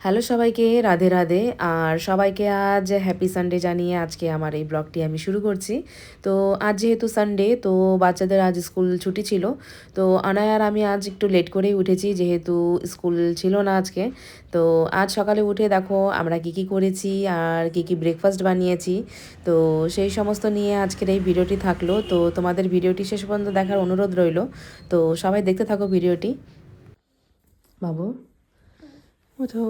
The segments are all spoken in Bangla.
হ্যালো সবাইকে, রাধে রাধে। আর সবাইকে আজ হ্যাপি সানডে জানিয়ে আজকে আমার এই ব্লগটি আমি শুরু করছি। তো আজ যেহেতু সানডে, তো বাচ্চাদের আজ স্কুল ছুটি ছিল। তো অনায়া আর আমি আজ একটু লেট করেই উঠেছি, যেহেতু স্কুল ছিল না আজকে। তো আজ সকালে উঠে দেখো আমরা কী কী করেছি আর কী কী ব্রেকফাস্ট বানিয়েছি। তো সেই সমস্ত নিয়ে আজকের এই ভিডিওটি থাকলো। তো তোমাদের ভিডিওটি শেষ পর্যন্ত দেখার অনুরোধ রইল। তো সবাই দেখতে থাকো ভিডিওটি। বাবু, ওঠো।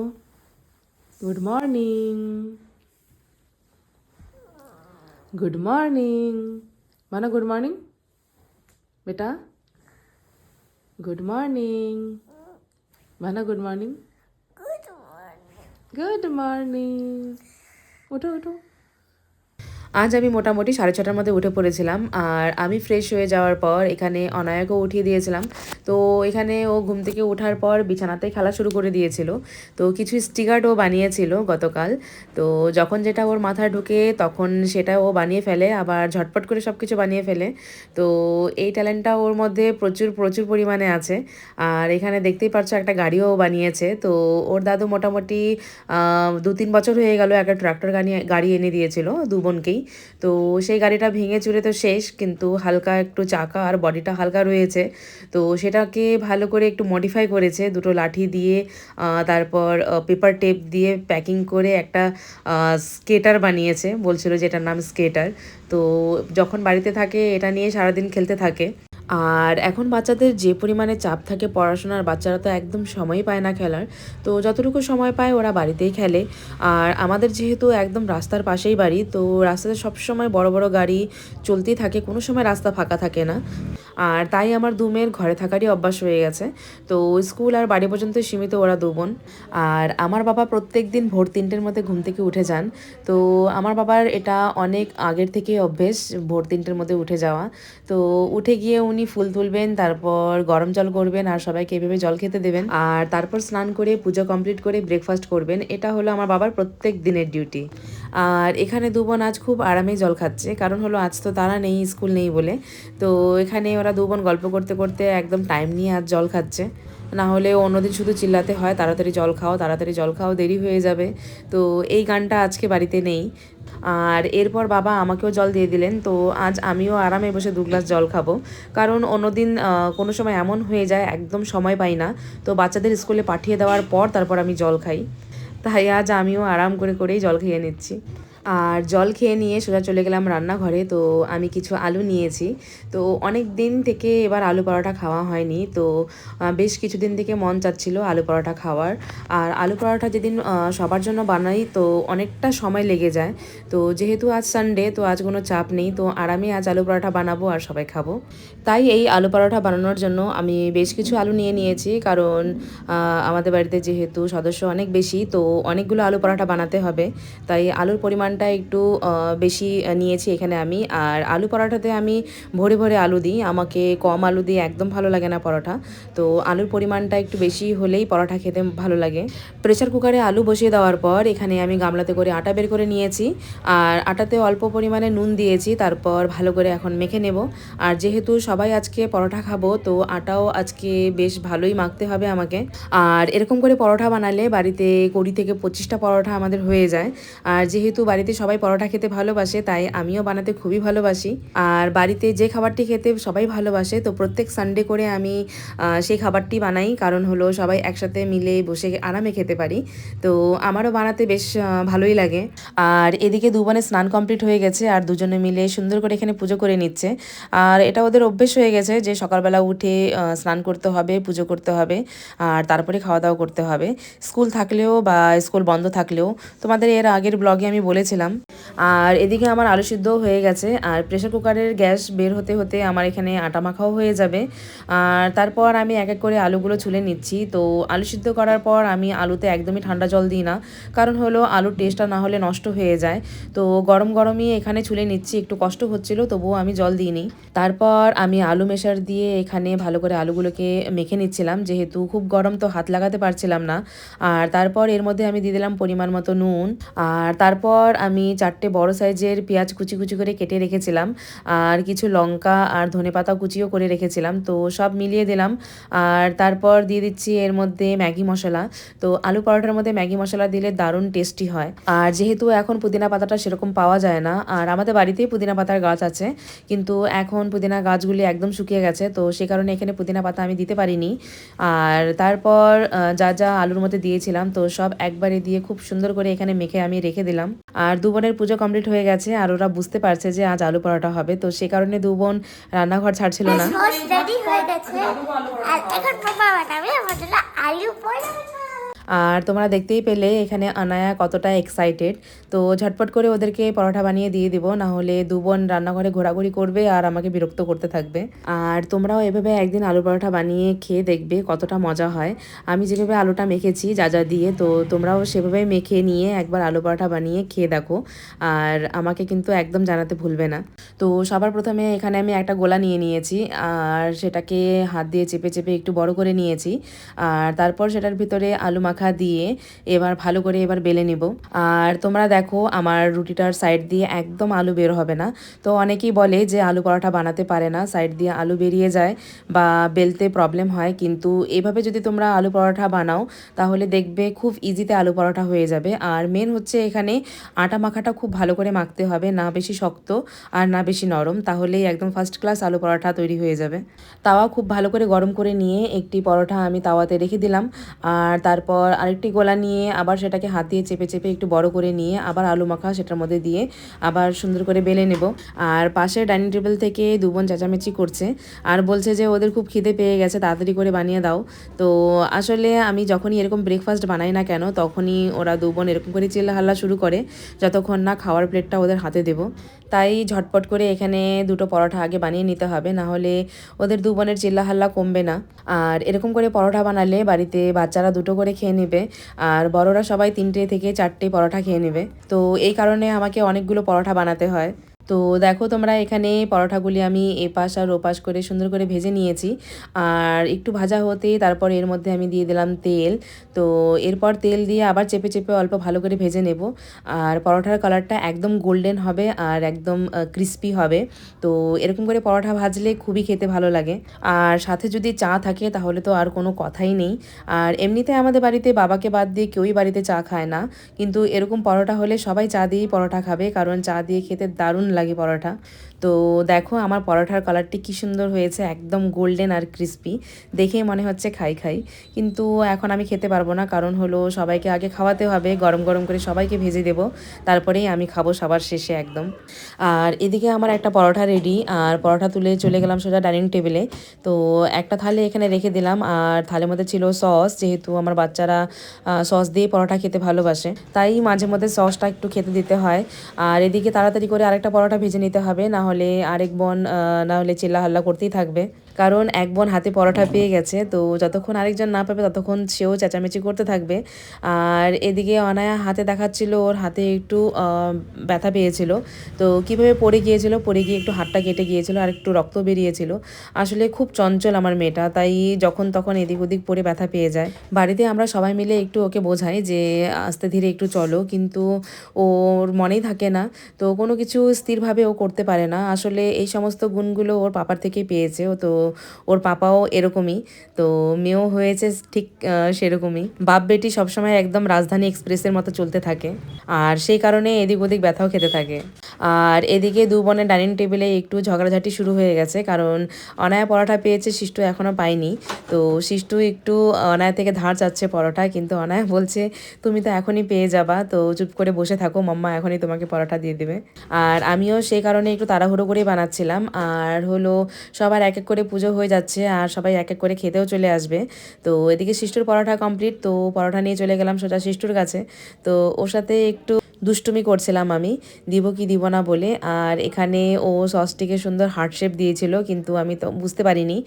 Good morning. Good morning. माना गुड मॉर्निंग बेटा। Good morning. माना गुड मॉर्निंग। Good morning. उठो उठो। আজ আমি মোটামুটি 6:30টার মধ্যে উঠে পড়েছিলাম। আর আমি ফ্রেশ হয়ে যাওয়ার পর এখানে অনায়াকেও উঠিয়ে দিয়েছিলাম। তো এখানে ও ঘুম থেকে ওঠার পর বিছানাতেই খেলা শুরু করে দিয়েছিল। তো কিছু স্টিকার ও বানিয়েছিল গতকাল। তো যখন যেটা ওর মাথায় ঢুকে তখন সেটা ও বানিয়ে ফেলে, আবার ঝটপট করে সব কিছু বানিয়ে ফেলে। তো এই ট্যালেন্টটা ওর মধ্যে প্রচুর প্রচুর পরিমাণে আছে। আর এখানে দেখতেই পাচ্ছ একটা গাড়িও ও বানিয়েছে। তো ওর দাদু মোটামুটি 2-3 বছর হয়ে গেল একটা ট্রাক্টর গাড়ি এনে দিয়েছিল দু বোনকেই। তো সেই গাড়িটা ভেঙে চুরে তো শেষ, কিন্তু হালকা একটু চাকা আর বডিটা হালকা রয়েছে। তো সেটাকে ভালো করে একটু মডিফাই করেছে দুটো লাঠি দিয়ে, তারপর পেপার টেপ দিয়ে প্যাকিং করে একটা স্কেটার বানিয়েছে, বলছিল যে এটার নাম স্কেটার। তো যখন বাড়িতে থাকে এটা নিয়ে সারাদিন খেলতে থাকে। আর এখন বাচ্চাদের যে পরিমাণে চাপ থাকে পড়াশোনার, বাচ্চারা তো একদম সময়ই পায় না খেলার। তো যতটুকু সময় পায় ওরা বাড়িতেই খেলে। আর আমাদের যেহেতু একদম রাস্তার পাশেই বাড়ি, তো রাস্তাতে সবসময় বড় বড় গাড়ি চলতেই থাকে, কোনো সময় রাস্তা ফাঁকা থাকে না। আর তাই আমার দু মেয়ের ঘরে থাকারই অভ্যাস হয়ে গেছে। তো স্কুল আর বাড়ি পর্যন্ত সীমিত ওরা দু বোন। আর আমার বাবা প্রত্যেক দিন ভোর 3টের মধ্যে ঘুম থেকে উঠে যান। তো আমার বাবার এটা অনেক আগের থেকেই অভ্যেস, ভোর 3টের মধ্যে উঠে যাওয়া। তো উঠে গিয়ে উনি ফুল তুলবেন, তারপর গরম জল করবেন আর সবাইকে এভাবে জল খেতে দেবেন। আর তারপর স্নান করে পুজো কমপ্লিট করে ব্রেকফাস্ট করবেন। এটা হলো আমার বাবার প্রত্যেক দিনের ডিউটি। আর এখানে দু বোন আজ খুব আরামে জল খাচ্ছে, কারণ হলো আজ তো তারা নেই, স্কুল নেই বলে। তো এখানে ওরা দু বোন গল্প করতে করতে একদম টাইম নিয়ে আজ জল খাচ্ছে। না হলে অন্যদিন শুধু চিল্লাতে হয় তাড়াতাড়ি জল খাও, তাড়াতাড়ি জল খাও, দেরি হয়ে যাবে। তো এই গানটা আজকে বাড়িতে নেই। আর এরপর বাবা আমাকেও জল দিয়ে দিলেন। তো আজ আমিও আরামে বসে 2 গ্লাস জল খাবো, কারণ অন্যদিন কোনো সময় এমন হয়ে যায় একদম সময় পাই না। তো বাচ্চাদের স্কুলে পাঠিয়ে দেওয়ার পর তারপর আমি জল খাই। তাই আজ আমিও আরাম করে করেই জল খেয়ে নিচ্ছি। আর জল খেয়ে নিয়ে সোজা চলে গেলাম রান্নাঘরে। তো আমি কিছু আলু নিয়েছি। তো অনেক দিন থেকে এবার আলু পরোটা খাওয়া হয়নি। তো বেশ কিছুদিন থেকে মন চাচ্ছিল আলু পরোটা খাওয়ার। আর আলু পরোটা যেদিন সবার জন্য বানাই তো অনেকটা সময় লেগে যায়। তো যেহেতু আজ সানডে, তো আজ কোনো চাপ নেই, তো আরামে আজ আলু পরোটা বানাবো আর সবাই খাবো। তাই এই আলু পরোটা বানানোর জন্য আমি বেশ কিছু আলু নিয়ে নিয়েছি, কারণ আমাদের বাড়িতে যেহেতু সদস্য অনেক বেশি, তো অনেকগুলো আলু পরোটা বানাতে হবে। তাই আলুর পরিমাণটা একটু বেশি নিয়েছি এখানে আমি। আর আলু পরোটাতে আমি ভরে ভরে আলু দিই, আমাকে কম আলু দিয়ে একদম ভালো লাগে না পরোটা। তো আলুর পরিমাণটা একটু বেশি হলেই পরোটা খেতে ভালো লাগে। প্রেসার কুকারে আলু বসিয়ে দেওয়ার পর এখানে আমি গামলাতে করে আটা বের করে নিয়েছি। আর আটাতে অল্প পরিমাণে নুন দিয়েছি, তারপর ভালো করে এখন মেখে নেব। আর যেহেতু সবাই আজকে পরোটা খাবো, তো আটাও আজকে বেশ ভালোই মাখতে হবে আমাকে। আর এরকম করে পরোটা বানালে বাড়িতে 20 থেকে 25টা পরোটা আমাদের হয়ে যায়। আর যেহেতু বাড়িতে সবাই পরোটা খেতে ভালোবাসে, তাই আমিও বানাতে খুবই ভালোবাসি। আর বাড়িতে যে খাবারটি খেতে সবাই ভালোবাসে, তো প্রত্যেক সানডে করে আমি সেই খাবারটি বানাই, কারণ হলো সবাই একসাথে মিলে বসে আরামে খেতে পারি। তো আমারও বানাতে বেশ ভালোই লাগে। আর এদিকে দু বোনের স্নান কমপ্লিট হয়ে গেছে, আর দুজনে মিলে সুন্দর করে এখানে পুজো করে নিচ্ছে। আর এটা ওদের অভ্যেস হয়ে গেছে যে সকালবেলা উঠে স্নান করতে হবে, পুজো করতে হবে, আর তারপরে খাওয়া দাওয়া করতে হবে। স্কুল থাকলেও বা স্কুল বন্ধ থাকলেও, তোমাদের এর আগের ব্লগে আমি বলেছিলাম। আর এদিকে আমার আলু সিদ্ধও হয়ে গেছে, আর প্রেসার কুকারের গ্যাস বের হতে হতে আমার এখানে আটা মাখাও হয়ে যাবে। আর তারপর আমি এক এক করে আলুগুলো ছুলে নিচ্ছি। তো আলু সিদ্ধ করার পর আমি আলুতে একদমই ঠান্ডা জল দিই না, কারণ হলো আলুর টেস্টটা না হলে নষ্ট হয়ে যায়। তো গরম গরমই এখানে ছুলে নিচ্ছি, একটু কষ্ট হচ্ছিল তবুও আমি জল দিইনি। তারপর আমি আলু মেশার দিয়ে এখানে ভালো করে আলুগুলোকে মেখে নিচ্ছিলাম, যেহেতু খুব গরম তো হাত লাগাতে পারছিলাম না। আর তারপর এর মধ্যে আমি দিয়ে দিলাম পরিমাণ মতো নুন। আর তারপর আমি 4টে বড় সাইজের পেঁয়াজ কুচি কুচি করে কেটে রেখেছিলাম, আর কিছু লঙ্কা আর ধনেপাতা কুচিও করে রেখেছিলাম। তো সব মিলিয়ে দিলাম, আর তারপর দিয়ে দিচ্ছি এর মধ্যে ম্যাগি মশলা। তো আলু পরোটার মধ্যে ম্যাগি মশলা দিলে দারুণ টেস্টি হয়। আর যেহেতু এখন পুদিনা পাতাটা সেরকম পাওয়া যায় না, আর আমাদের বাড়িতেই পুদিনা পাতার গাছ আছে, কিন্তু এখন পুদিনা গাছগুলি একদম শুকিয়ে গেছে, তো সে কারণে এখানে পুদিনা পাতা আমি দিতে পারিনি। আর তারপর যা যা আলুর মধ্যে দিয়েছিলাম তো সব একবারে দিয়ে খুব সুন্দর করে এখানে মেখে আমি রেখে দিলাম। আর দু বোনের পুজো কমপ্লিট হয়ে গেছে, আর ওরা বুঝতে পারছে যে আজ আলু পরোটা হবে, তো সে কারণে দু বোন রান্নাঘর ছাড়ছিল না। রেডি হয়ে গেছে আর এখন মামা বানাবে আমার জন্য আলু পরোটা। আর তোমরা দেখতেই পেলে এখানে আনায়া কতটা এক্সাইটেড। তো ঝটপট করে ওদেরকে পরোটা বানিয়ে দিয়ে দিব, না হলে দু বোন রান্নাঘরে ঘোরাঘুরি করবে আর আমাকে বিরক্ত করতে থাকবে। আর তোমরাও এভাবে একদিন আলু পরোটা বানিয়ে খেয়ে দেখবে কতটা মজা হয়। আমি যেভাবে আলুটা মেখেছি যা যা দিয়ে, তো তোমরাও সেভাবে মেখে নিয়ে একবার আলু পরোটা বানিয়ে খেয়ে দেখো, আর আমাকে কিন্তু একদম জানাতে ভুলবে না। তো সবার প্রথমে এখানে আমি একটা গোলা নিয়ে নিয়েছি, আর সেটাকে হাত দিয়ে চেপে চেপে একটু বড় করে নিয়েছি। আর তারপর সেটার ভিতরে আলু মাখা দিয়ে এবার ভালো করে এবার বেলে নেব। আর তোমরা দেখো আমার রুটিটার সাইড দিয়ে একদম আলু বের হবে না। তো অনেকেই বলে যে আলু পরোটা বানাতে পারে না, সাইড দিয়ে আলু বেরিয়ে যায় বা বেলতে প্রবলেম হয়, কিন্তু এভাবে যদি তোমরা আলু পরোটা বানাও তাহলে দেখবে খুব ইজিতে আলু পরোটা হয়ে যাবে। আর মেন হচ্ছে এখানে আটা মাখাটা খুব ভালো করে মাখতে হবে, না বেশি শক্ত আর না বেশি নরম, তাহলেই একদম ফার্স্ট ক্লাস আলু পরোটা তৈরি হয়ে যাবে। তাওয়া খুব ভালো করে গরম করে নিয়ে একটি পরোটা আমি তাওয়াতে রেখে দিলাম, আর তারপর আরেকটি গোলা নিয়ে আবার সেটাকে হাত দিয়ে চেপে চেপে একটু বড় করে নিয়ে আবার আলু মাখা সেটার মধ্যে দিয়ে আবার সুন্দর করে বেলে নেব। আর পাশের ডাইনিং টেবিল থেকে দু বোন চেঁচামেচি করছে আর বলছে যে ওদের খুব খিদে পেয়ে গেছে, তাড়াতাড়ি করে বানিয়ে দাও। তো আসলে আমি যখনই এরকম ব্রেকফাস্ট বানাই না কেন, তখনই ওরা দু বোন এরকম করে চিল্লা হাল্লা শুরু করে যতক্ষণ না খাওয়ার প্লেটটা ওদের হাতে দেবো। তাই ঝটপট করে এখানে দুটো পরোটা আগে বানিয়ে নিতে হবে, না হলে ওদের দু বোনের চিল্লা হাল্লা কমবে না। আর এরকম করে পরোটা বানালে বাড়িতে বাচ্চারা দুটো করে খেয়ে নেবে, আর বড়রা সবাই 3টে থেকে 4টে পরোটা খেয়ে নেবে। তো এই কারণে আমাকে অনেকগুলো পরোটা বানাতে হয়। তো দেখো তোমরা এখানে পরোটাগুলি আমি এপাশ আর ওপাশ করে সুন্দর করে ভেজে নিয়েছি, আর একটু ভাজা হতেই তারপর এর মধ্যে আমি দিয়ে দিলাম তেল। তো এরপর তেল দিয়ে আবার চেপে চেপে অল্প ভালো করে ভেজে নেব। আর পরোটার কালারটা একদম গোল্ডেন হবে আর একদম ক্রিস্পি হবে। তো এরকম করে পরোটা ভাজলে খুবই খেতে ভালো লাগে, আর সাথে যদি চা থাকে তাহলে তো আর কোনো কথাই নেই। আর এমনিতে আমাদের বাড়িতে বাবাকে বাদ দিয়ে কেউই বাড়িতে চা খায় না, কিন্তু এরকম পরোটা হলে সবাই চা দিয়েই পরোটা খাবে, কারণ চা দিয়ে খেতে দারুণ লাগে পরোটা। তো দেখো আমার পরোটার কালারটি কি সুন্দর হয়েছে, একদম গোল্ডেন আর ক্রিস্পি, দেখেই মনে হচ্ছে খাই খাই। কিন্তু এখন আমি খেতে পারবো না, কারণ হলো সবাইকে আগে খাওয়াতে হবে, গরম গরম করে সবাইকে ভেজে দেবো, তারপরেই আমি খাবো সবার শেষে একদম। আর এদিকে আমার একটা পরোটা রেডি, আর পরোটা তুলে চলে গেলাম সোজা ডাইনিং টেবিলে। তো একটা থালে এখানে রেখে দিলাম, আর থালের মধ্যে ছিল সস, যেহেতু আমার বাচ্চারা সস দিয়ে পরোটা খেতে ভালোবাসে, তাই মাঝে মধ্যে সসটা একটু খেতে দিতে হয়। আর এদিকে তাড়াতাড়ি করে আরেকটা পরোটা ভেজে নিতে হবে, না হলে আরেক বোন না হলে চিল্লা হাল্লা করতেই থাকবে, কারণ এক বোন হাতে পরোটা পেয়ে গেছে, তো যতক্ষণ আরেকজন না পাবে ততক্ষণ সেও চেঁচামেচি করতে থাকবে। আর এদিকে অনায়া হাতে দেখাচ্ছিল ওর হাতে একটু ব্যথা পেয়েছিল, তো কিভাবে পড়ে গিয়েছিল, পড়ে গিয়ে একটু হাতটা কেটে গিয়েছিল আর একটু রক্ত বেরিয়েছিল। আসলে খুব চঞ্চল আমার মেয়েটা, তাই যখন তখন এদিক ওদিক পড়ে ব্যথা পেয়ে যায়। বাড়িতে আমরা সবাই মিলে একটু ওকে বোঝাই যে আস্তে ধীরে একটু চলো, কিন্তু ওর মনেই থাকে না, তো কোনো কিছু স্থিরভাবে ও করতে পারে না। আসলে এই সমস্ত গুণগুলো ওর পাপার থেকেই পেয়েছে, ও তো ওর পাপাও এরকমই, তো মেয়েও হয়েছে ঠিক সেরকমই। বাপ বেটি সবসময় একদম রাজধানী এক্সপ্রেসের মতো চলতে থাকে, আর সেই কারণে এদিক ওদিক ব্যথাও খেতে থাকে। আর এদিকে দু বোনের ডাইনিং টেবিলে একটু ঝগড়াঝাটি শুরু হয়ে গেছে, কারণ অনায়া পরোটা পেয়েছে, শিষ্টু এখনও পায়নি। তো শিষ্টু একটু অনায়া থেকে ধার চাচ্ছে পরোটা, কিন্তু অনায়া বলছে তুমি তো এখনই পেয়ে যাবা, তো চুপ করে বসে থাকো, মাম্মা এখনই তোমাকে পরোটা দিয়ে দেবে। আর আমিও সেই কারণে একটু তাড়াহুড়ো করেই বানাচ্ছিলাম। আর হলো সবার এক এক করে পুজো হয়ে যাচ্ছে, আর সবাই এক এক করে খেতেও চলে আসবে। তো এদিকে শিষ্টুর পরোটা কমপ্লিট, তো পরোটা নিয়ে চলে গেলাম সোজা শিষ্টুর কাছে। তো ওর সাথে একটু দুষ্টুমি করছিলাম আমি, দিব কি দিব না বলে। আর এখানে ও সসটিকে সুন্দর হার্ট শেপ দিয়েছিল, কিন্তু আমি তো বুঝতে পারিনি,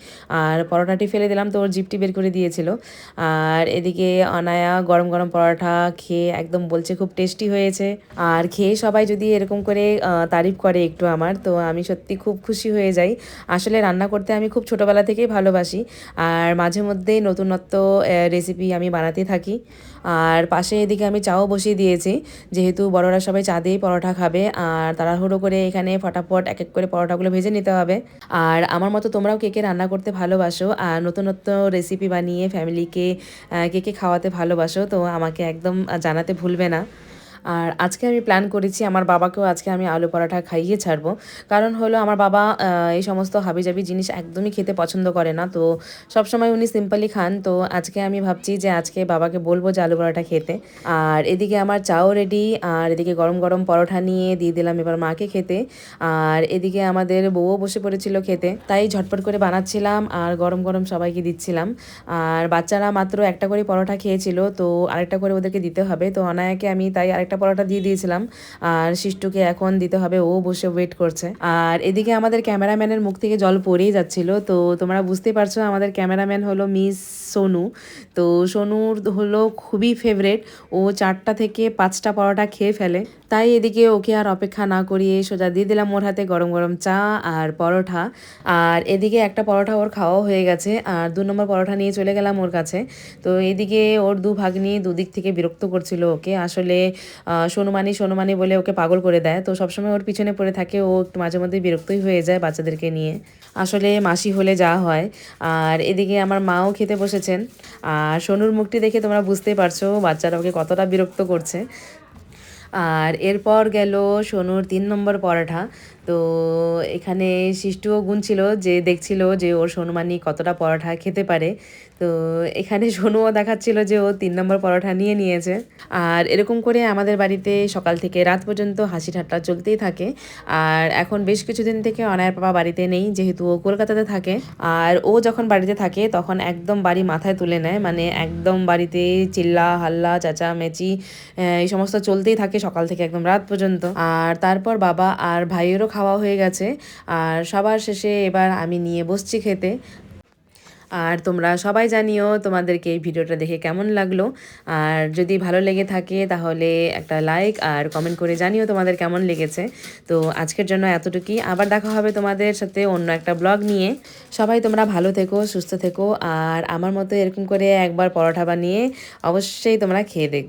আর পরোটাটি ফেলে দিলাম, তো ওর জিপটি বের করে দিয়েছিল। আর এদিকে অনায়া গরম গরম পরোটা খেয়ে একদম বলছে খুব টেস্টি হয়েছে। আর খেয়ে সবাই যদি এরকম করে তারিফ করে একটু আমার, তো আমি সত্যি খুব খুশি হয়ে যাই। আসলে রান্না করতে আমি খুব ছোটোবেলা থেকেই ভালোবাসি, আর মাঝে মধ্যেই নতুনত্ব রেসিপি আমি বানাতে থাকি। আর পাশে এদিকে আমি চাও বসিয়ে দিয়েছি, যেহেতু যেহেতু বড়রা সবাই চা দিয়েই পরোটা খাবে আর তাড়াহুড়ো করে এখানে ফটাফট এক এক করে পরোটাগুলো ভেজে নিতে হবে। আর আমার মতো তোমরাও কে কে রান্না করতে ভালোবাসো আর নতুন নতুন রেসিপি বানিয়ে ফ্যামিলিকে কে কে খাওয়াতে ভালোবাসো, তো আমাকে একদম জানাতে ভুলবে না। আর আজকে আমি প্ল্যান করেছি আমার বাবাকেও আজকে আমি আলু পরাঠা খাইয়ে ছাড়বো। কারণ হলো আমার বাবা এই সমস্ত হাবিজাবি জিনিস একদমই খেতে পছন্দ করে না, তো সবসময় উনি সিম্পলি খান। তো আজকে আমি ভাবছি যে আজকে বাবাকে বলবো যে আলু পরাঠা খেতে। আর এদিকে আমার চাও রেডি, আর এদিকে গরম গরম পরোটা নিয়ে দিয়ে দিলাম এবার মাকে খেতে। আর এদিকে আমাদের বউও বসে পড়েছিল খেতে, তাই ঝটপট করে বানাচ্ছিলাম আর গরম গরম সবাইকে দিচ্ছিলাম। আর বাচ্চারা মাত্র একটা করে পরোটা খেয়েছিল, তো আরেকটা করে ওদেরকে দিতে হবে। তো অনায়াকে আমি তাই আরেকটা পরোটা দিয়ে দিয়েছিলাম আর শিষ্টুকে এখন দিতে হবে, ও বসে ওয়েট করছে। আর এদিকে আমাদের ক্যামেরাম্যানের মুখ থেকে জল পড়েই যাচ্ছিল, তো তোমরা বুঝতে পারছো আমাদের ক্যামেরাম্যান হলো মিস সোনু। তো সোনুর হলো খুবই ফেভারেট, ও 4টা থেকে 5টা পরোটা খেয়ে ফেলে। তাই এদিকে ওকে আর অপেক্ষা না করিয়ে সোজা দিয়ে দিলাম ওর হাতে গরম গরম চা আর পরোটা। আর এদিকে একটা পরোটা ওর খাওয়াও হয়ে গেছে আর 2 নম্বর পরোটা নিয়ে চলে গেলাম ওর কাছে। তো এদিকে ওর দু ভাগ্নি দুদিক থেকে বিরক্ত করছিল ওকে। আসলে সোনুমানি বলে ওকে পাগল করে দেয়, তো সবসময় ওর পিছনে পড়ে থাকে, ও একটু মাঝে মধ্যে বিরক্তই হয়ে যায় বাচ্চাদেরকে নিয়ে। আসলে মাসি হলে যা হয়। আর এদিকে আমার মাও খেতে বসেছেন, আর সোনুর মুখটি দেখে তোমরা বুঝতেই পারছো বাচ্চারা ওকে কতটা বিরক্ত করছে। আর এরপর গেল সোনুর 3 নম্বর পরোটা। তো এখানে শিষ্টুও গুনছিল যে দেখছিল যে ওর সোনুমানি কতটা পরোটা খেতে পারে। তো এখানে সোনুও দেখাচ্ছিল যে ও 3 নম্বর পরোটা নিয়ে নিয়েছে। আর এরকম করে আমাদের বাড়িতে সকাল থেকে রাত পর্যন্ত হাসি ঠাট্টা চলতেই থাকে। আর এখন বেশ কিছুদিন থেকে অনায়ের বাবা বাড়িতে নেই, যেহেতু ও কলকাতাতে থাকে। আর ও যখন বাড়িতে থাকে তখন একদম বাড়ি মাথায় তুলে নেয়, মানে একদম বাড়িতে চিল্লা হাল্লা চেঁচামেচি এই সমস্ত চলতেই থাকে সকাল থেকে একদম রাত পর্যন্ত। আর তারপর বাবা আর ভাইয়েরও খাওয়া হয়ে গেছে, আর সবার শেষে এবার আমি নিয়ে বসছি খেতে। আর তোমরা সবাই জানিও তোমাদেরকে এই ভিডিওটা দেখে কেমন লাগলো। আর যদি ভালো লেগে থাকে তাহলে একটা লাইক আর কমেন্ট করে জানিও তোমাদের কেমন লেগেছে। তো আজকের জন্য এতটুকুই, আবার দেখা হবে তোমাদের সাথে অন্য একটা ব্লগ নিয়ে। সবাই তোমরা ভালো থেকো, সুস্থ থেকো, আর আমার মতো এরকম করে একবার পরোটা বানিয়ে অবশ্যই তোমরা খেয়ে দেখবে।